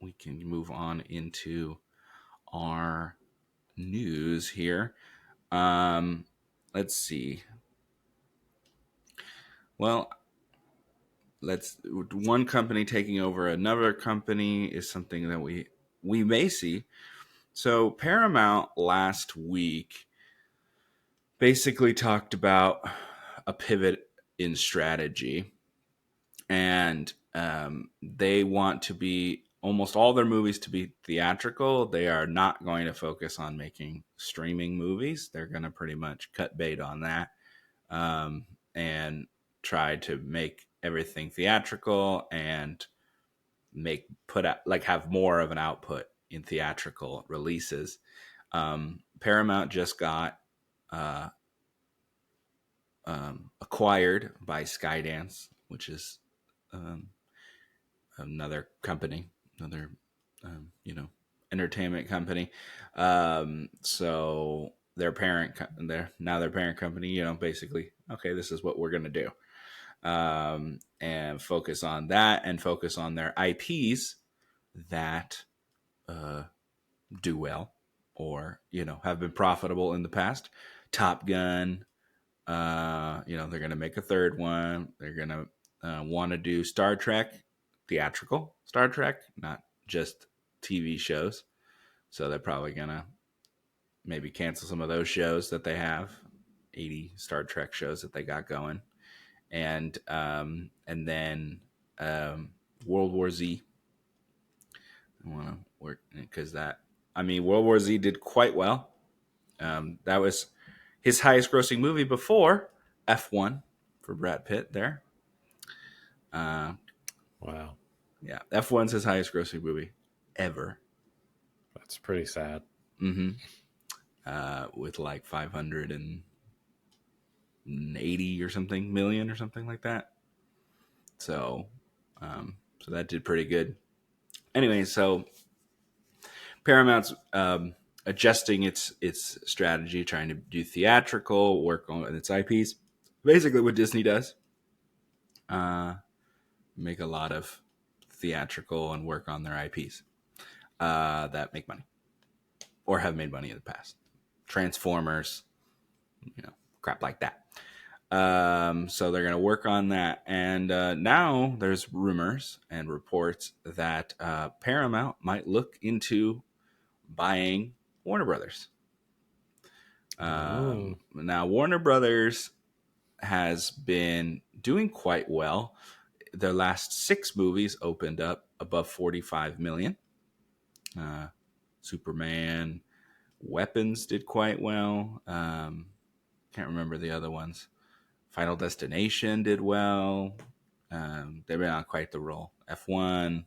we can move on into our news here. Let's see. Well, one company taking over another company is something that we may see. So Paramount last week basically talked about a pivot in strategy, and they want to be almost all their movies to be theatrical. They are not going to focus on making streaming movies. They're going to pretty much cut bait on that, and try to make everything theatrical and have more of an output in theatrical releases. Paramount just got uh, acquired by Skydance, which is um, another company, another entertainment company. So their parent company, basically, okay, this is what we're gonna do, and focus on that, and focus on their IPs that do well, or have been profitable in the past. Top Gun. They're gonna make a third one. They're gonna want to do Star Trek, theatrical Star Trek, not just TV shows. So they're probably gonna maybe cancel some of those shows that they have, 80 Star Trek shows that they got going, and then World War Z. I want to work because World War Z did quite well. That was his highest grossing movie before F1 for Brad Pitt there. Wow. Yeah, F1's his highest grossing movie ever. That's pretty sad. Mm-hmm. With like 580 or something million or something like that. So that did pretty good. Anyway, so Paramount's adjusting its strategy, trying to do theatrical, work on its IPs. Basically, what Disney does, make a lot of theatrical and work on their IPs that make money or have made money in the past. Transformers, crap like that. So they're going to work on that. And now there's rumors and reports that Paramount might look into buying Warner Brothers. Now, Warner Brothers has been doing quite well. Their last 6 movies opened up above 45 million. Superman, Weapons did quite well. Can't remember the other ones. Final Destination did well. They've been on quite the roll. F1,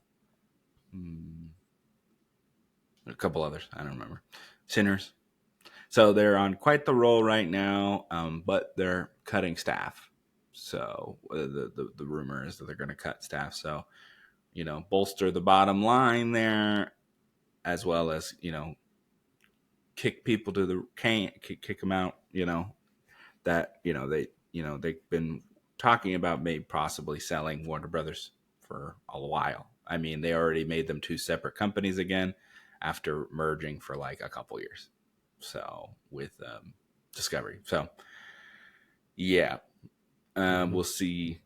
a couple others, I don't remember. Sinners. So they're on quite the roll right now, but they're cutting staff. So the rumor is that they're going to cut staff. So, bolster the bottom line there, as well as, kick people to the kick them out. That they've been talking about maybe possibly selling Warner Brothers for a while. I mean, they already made them 2 separate companies again after merging for like a couple years. So with Discovery. So yeah, we'll see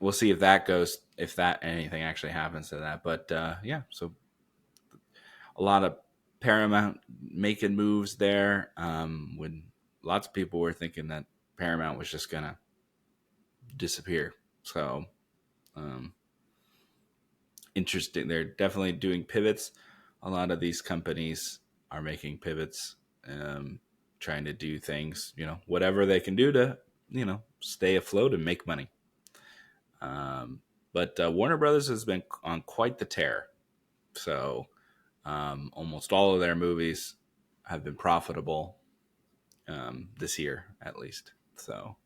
if that goes, if that anything actually happens to that. But yeah, so a lot of Paramount making moves there, when lots of people were thinking that Paramount was just gonna disappear. So interesting. They're definitely doing pivots. A lot of these companies are making pivots, trying to do things, whatever they can do to, stay afloat and make money. But Warner Brothers has been on quite the tear. So almost all of their movies have been profitable this year, at least. So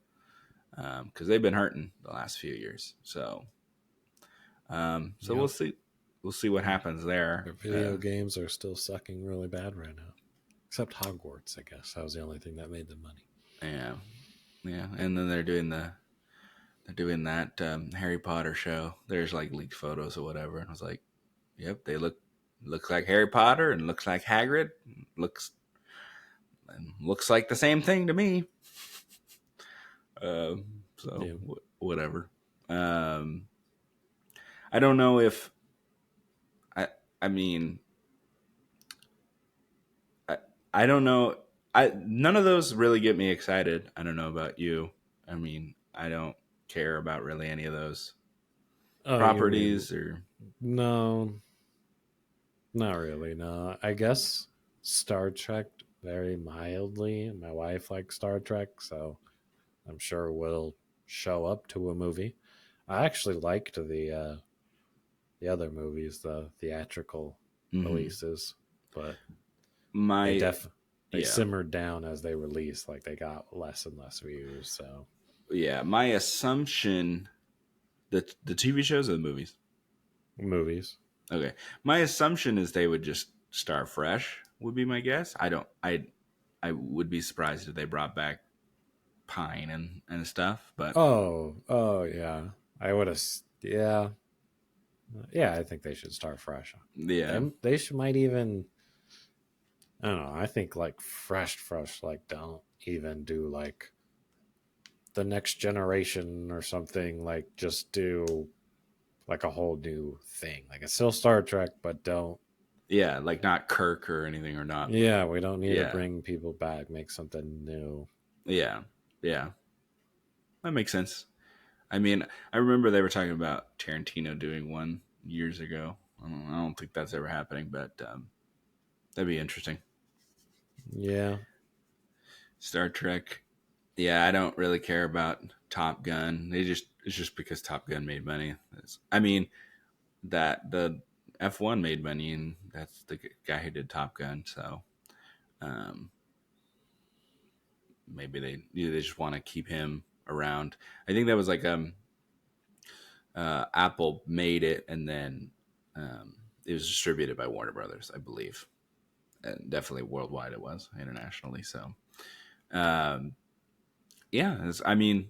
because they've been hurting the last few years. So we'll see. We'll see what happens there. Their video games are still sucking really bad right now, except Hogwarts. I guess that was the only thing that made them money. Yeah, and then they're doing that Harry Potter show. There's like leaked photos or whatever, and I was like, "Yep, they look looks like Harry Potter and looks like Hagrid. Looks like the same thing to me. So Yeah. whatever. I don't know if I. I mean, I don't know. None of those really get me excited. I don't know about you. I mean, I don't care about really any of those Oh, you mean properties or. no? Not really. No, I guess Star Trek very mildly. My wife likes Star Trek, so I'm sure we'll show up to a movie. I actually liked the other movies, the theatrical Mhm. releases, but they My def they yeah simmered down as they released. Like they got less and less views. So yeah. My assumption the TV shows or the movies. movies. Okay, my assumption is they would just start fresh. Would be my guess. I don't. I would be surprised if they brought back Pine and stuff. But Oh yeah. I would have. Yeah, yeah. I think they should start fresh. yeah, They should might even. I don't know. I think like fresh. Like don't even do like the next generation or something. Like just do like a whole new thing. Like it's still Star Trek, but don't. yeah, like not Kirk or anything or not. Yeah, we don't need to Yeah, bring people back. Make something new. yeah, yeah. That makes sense. I mean, I remember they were talking about Tarantino doing one years ago. I don't think that's ever happening, but that'd be interesting. Yeah. Star Trek. Yeah, I don't really care about Top Gun. It's just because Top Gun made money. I mean that the F1 made money, and that's the guy who did Top Gun. So um, maybe they just want to keep him around. I think that was like Apple made it, and then it was distributed by Warner Brothers, I believe, and definitely worldwide it was internationally. So um, yeah, I mean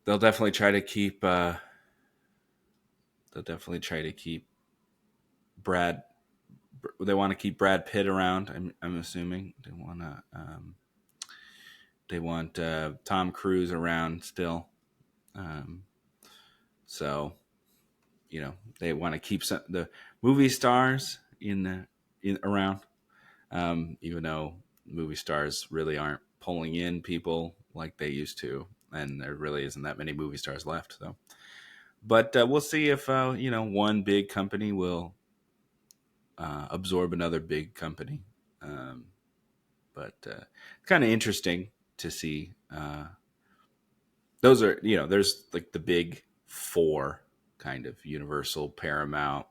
they'll definitely try to keep. They'll definitely try to keep Brad. They want to keep Brad Pitt around. I'm assuming they want to. They want Tom Cruise around still. Um, so they want to keep the movie stars in around. Even though movie stars really aren't pulling in people like they used to, and there really isn't that many movie stars left. So, but we'll see if one big company will absorb another big company. Um, but kind of interesting to see. Those are there's like the big four kind of Universal, Paramount,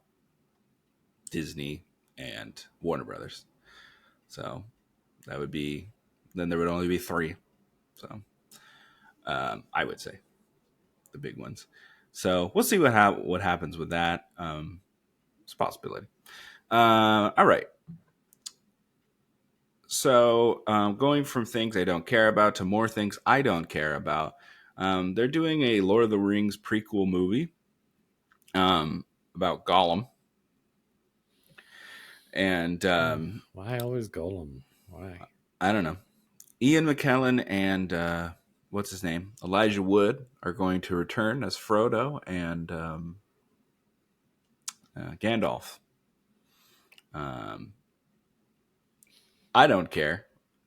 Disney, and Warner Brothers. So that would be then there would only be three. So I would say the big ones. So we'll see what happens with that. It's a possibility. All right. So going from things I don't care about to more things I don't care about. They're doing a Lord of the Rings prequel movie about Gollum, and Why always Golem? Why? I don't know. Ian McKellen and what's his name, Elijah Wood, are going to return as Frodo and Gandalf. Um, I don't care,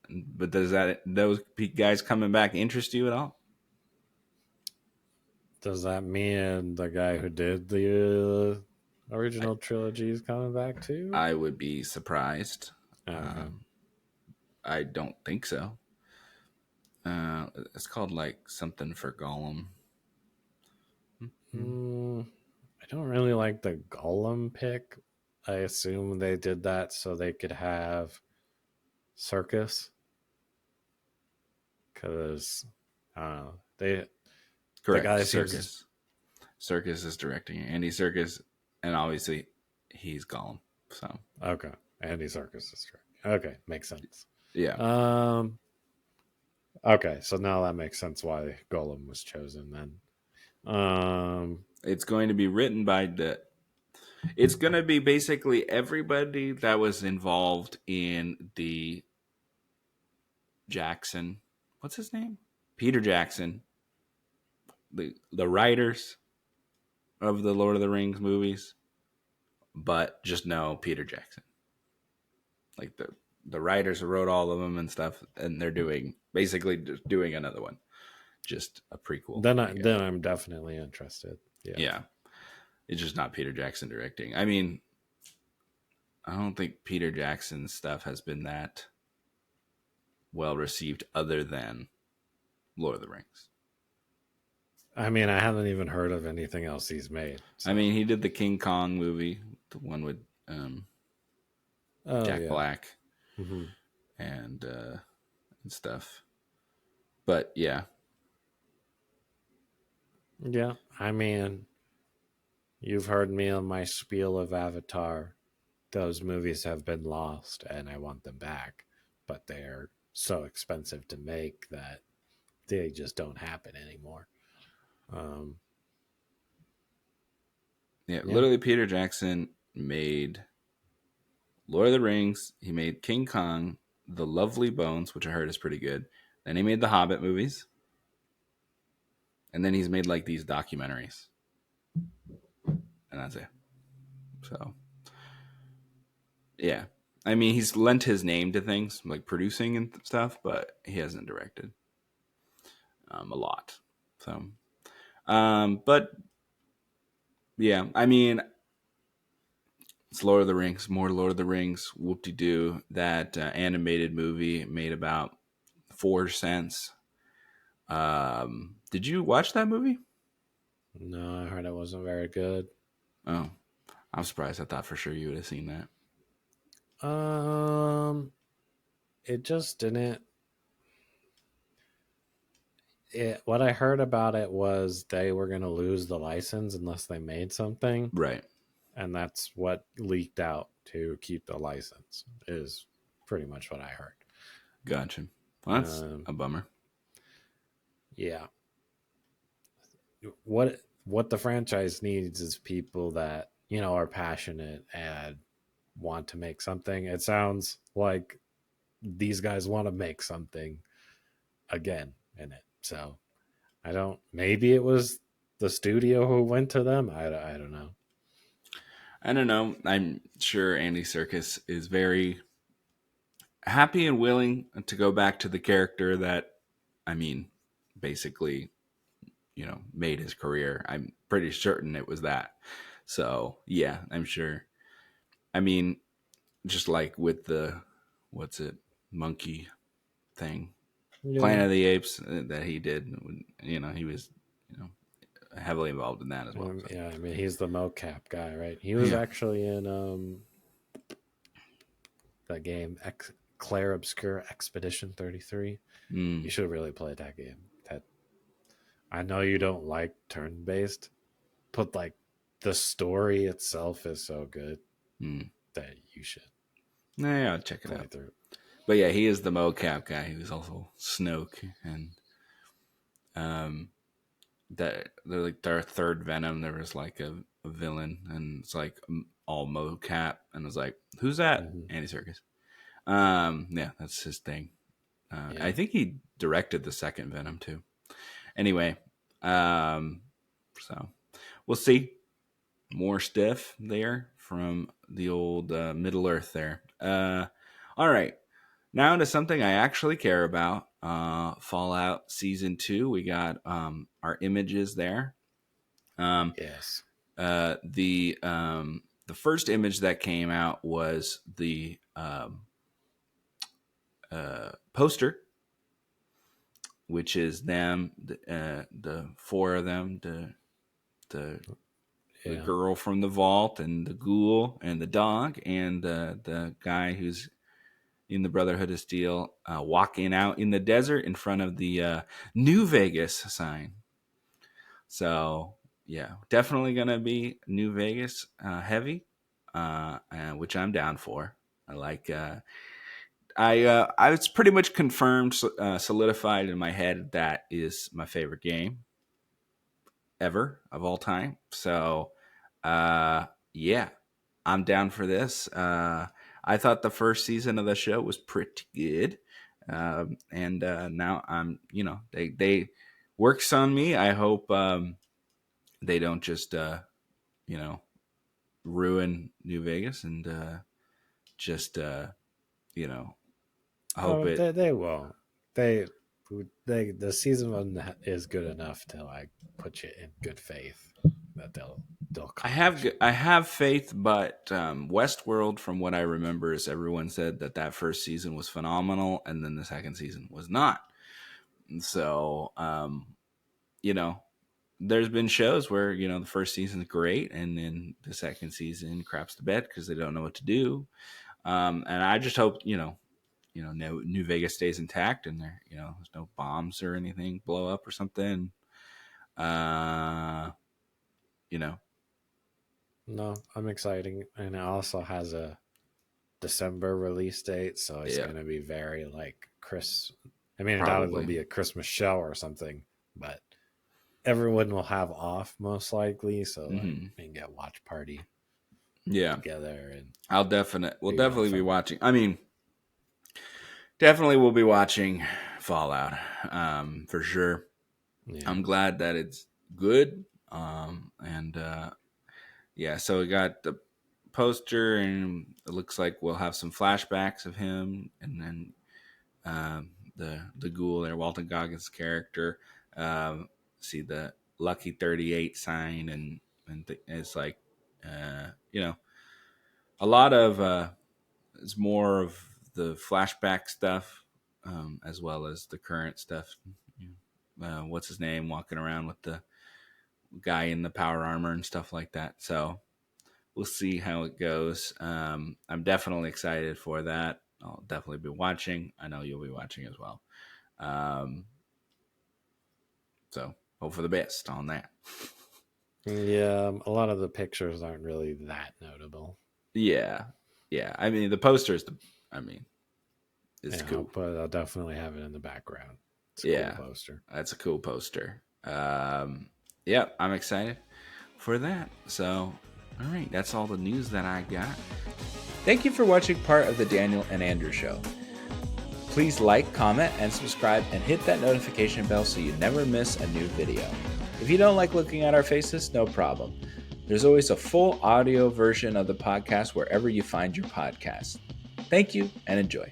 but does those guys coming back interest you at all? Does that mean the guy who did the I, original trilogy is coming back too? I would be surprised. Okay. Um, I don't think so. It's called like something for Gollum. Mm, I don't really like the Gollum pick. I assume they did that so they could have Serkis because I don't know. The Correct, guy seems Serkis. Serkis is directing it. Andy Serkis, and obviously he's Gollum. So okay. Andy Serkis is true. Okay, makes sense. yeah, Um. Okay, so now that makes sense why Gollum was chosen then. it's going to be written by It's going to be basically everybody that was involved in the Jackson. What's his name? Peter Jackson. The writers of the Lord of the Rings movies, but just no Peter Jackson. Like the writers who wrote all of them and stuff, and they're doing basically just doing another one, just a prequel. I guess. Then I'm definitely interested. Yeah. Yeah, it's just not Peter Jackson directing. I mean, I don't think Peter Jackson's stuff has been that well received, other than Lord of the Rings. I mean, I haven't even heard of anything else he's made. So. I mean, he did the King Kong movie, the one with Jack Black, and stuff. But yeah. Yeah, I mean, you've heard me on my spiel of Avatar. Those movies have been lost and I want them back, but they're so expensive to make that they just don't happen anymore. Yeah, literally Peter Jackson made Lord of the Rings, he made King Kong, The Lovely Bones, which I heard is pretty good. Then he made the Hobbit movies. And then he's made like these documentaries. And that's it. So, yeah. I mean, he's lent his name to things like producing and stuff, but he hasn't directed a lot. So, but yeah, I mean, it's Lord of the Rings, more Lord of the Rings, whoop-de-doo. That animated movie made about 4 cents. Did you watch that movie? No, I heard it wasn't very good. Oh, I'm surprised. I thought for sure you would have seen that. It just didn't. What I heard about it was they were going to lose the license unless they made something. Right. And that's what leaked out to keep the license, is pretty much what I heard. Gotcha. Well, that's a bummer. Yeah. What the franchise needs is people that, you know, are passionate and want to make something. It sounds like these guys want to make something again in it. So maybe it was the studio who went to them. I don't know. I don't know. I'm sure Andy Serkis is very happy and willing to go back to the character that, I mean, basically, you know, made his career. I'm pretty certain it was that. So, yeah, I'm sure. I mean, just like with the, monkey thing, Yeah. Planet of the Apes that he did, you know, he was, you know, heavily involved in that as well. So. Yeah, I mean, he's the mocap guy, right? He was actually in that game, Claire Obscure Expedition 33. You should really play that game. I know you don't like turn-based, but like the story itself is so good that you should. Yeah, I'll check it out. Through. But yeah, he is the mocap guy. He was also Snoke, and that like their third Venom, there was like a villain, and it's like all mocap, and I was like, who's that? Andy Serkis. Yeah, that's his thing. I think he directed the second Venom too. Anyway, so we'll see. More stuff there from the old Middle Earth there. All right. Now to something I actually care about. Fallout Season 2. We got our images there. Yes. The first image that came out was the poster, which is them, the 4 of them, the girl from the vault, and the ghoul, and the dog, and the guy who's in the Brotherhood of Steel, walking out in the desert in front of the New Vegas sign. So yeah, definitely gonna be New Vegas heavy, which I'm down for. I like. I was pretty much confirmed, solidified in my head that is my favorite game ever of all time. So, yeah, Yeah, I'm down for this. I thought the first season of the show was pretty good, and now I'm, they works on me. I hope they don't just you know ruin New Vegas and just you know hope Oh, it. they won't. They the season one is good enough to like put you in good faith that they'll accomplish it. I have faith, but Westworld, from what I remember, is everyone said that first season was phenomenal, and then the second season was not. And so, you know, there's been shows where the first season's great, and then the second season craps to bed because they don't know what to do. And I just hope New Vegas stays intact, and there's no bombs or anything blow up or something. Uh, you know, No, I'm exciting, and it also has a December release date, so it's yeah, going to be very like Chris. I mean, undoubtedly there'll probably, be a Christmas show or something, but everyone will have off most likely, so like hmm we can get watch party yeah. together and We'll be real definitely be fun. watching. I mean, definitely we'll be watching Fallout, for sure. Yeah. I'm glad that it's good. And yeah, so we got the poster, and it looks like we'll have some flashbacks of him, and then the ghoul there, Walton Goggins' character. See the Lucky 38 sign, and it's like, uh, you know, a lot of it's more of the flashback stuff, as well as the current stuff. What's his name walking around with the guy in the power armor and stuff like that. So we'll see how it goes. I'm definitely excited for that. I'll definitely be watching. I know you'll be watching as well. Um, so hope for the best on that. Yeah, a lot of the pictures aren't really that notable. Yeah, yeah. I mean, the posters. I mean, it's Yeah, cool. but I'll definitely have it in the background. It's a cool Yeah, poster. that's a cool poster. Yeah, I'm excited for that. So, all right, that's all the news that I got. Thank you for watching part of the Daniel and Andrew Show. Please like, comment, and subscribe, and hit that notification bell so you never miss a new video. If you don't like looking at our faces, no problem. There's always a full audio version of the podcast wherever you find your podcast. Thank you and enjoy.